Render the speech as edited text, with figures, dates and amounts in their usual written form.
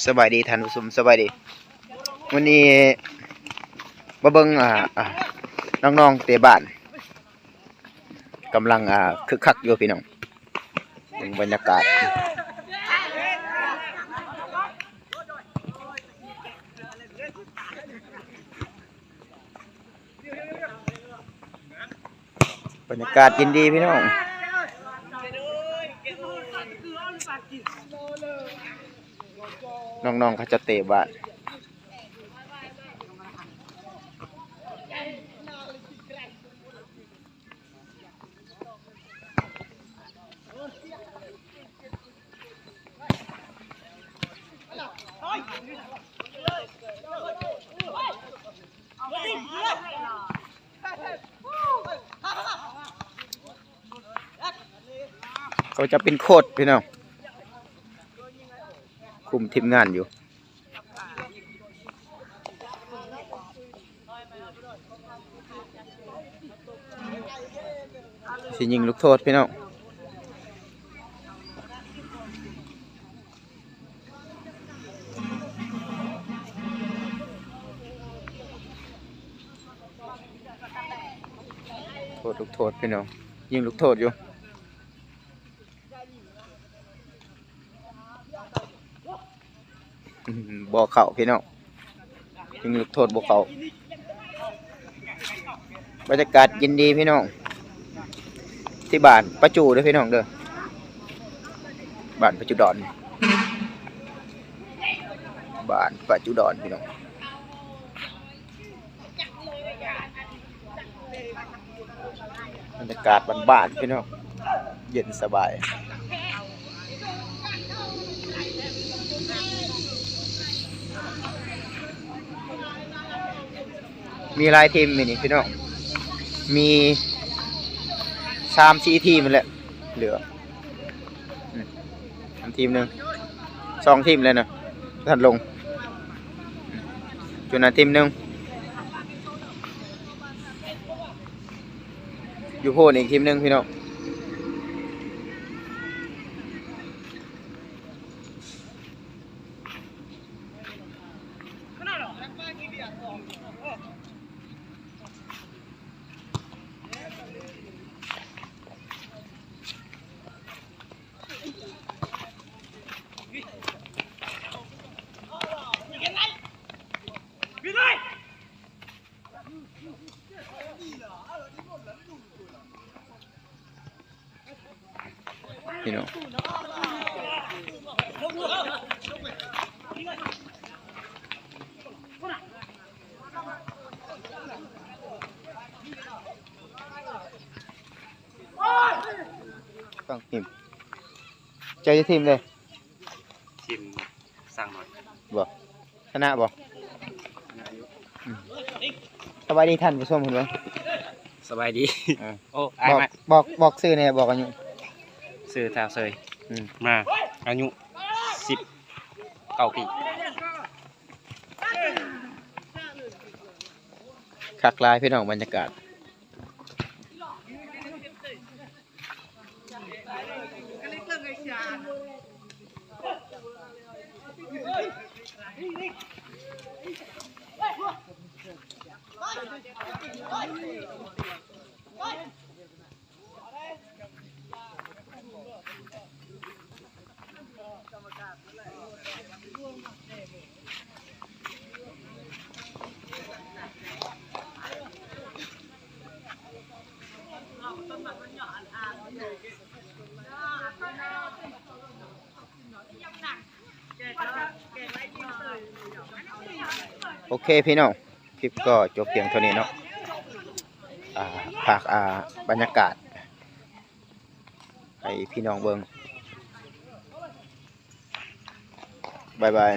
สบายดีท่านผู้ชมสบายดีวันนี้มาเบิ่งน้องๆเตะบ้านกำลังคึกคักอยู่พี่น้องเป็นบรรยากาศยินดีพี่น้องน้องๆเขาจะเตะบ้านเขาจะเป็นโค้ชพี่น้องคุมทีมงานอยู่สิยิงลูกโทษพี่น้องลูกโทษพี่น้องยิงลูกโทษอยู่บ่เข้าพี่น้องยิงลูกโทษบ่เข้าบรรยากาศยินดีพี่น้องที่บ้านประจูเด้อพี่น้องเด้อบ้านประจูดอนบ้านประจูดอนพี่น้องบรรยากาศบ้านๆพี่น้องเย็นสบายมีหลายทีมนี่พี่น้องมี3-4 ทีมแหละเหลือทีมหนึ่ง2 ทีมเลยนะท่านลงจุดนั้นทีมหนึ่งอยู่โพนอีกทีมหนึ่งพี่น้องพี่น้องต้องทีมใจทีมเลยทีมสร้างหน่อยบ่ชนะบ่สบายดีท่านผู้ชมคุณบ่สบายดีโอ้บอกซื้อเนี่ยบอกอายุซื้อแถวเซยมาอายุ19 ปีคักลายพี่น้องบรรยากาศโอเคพี่น้องคลิปก็จบเพียงเท่านี้เนาะฝากบรรยากาศให้พี่น้องเบิ่งบ๊ายบาย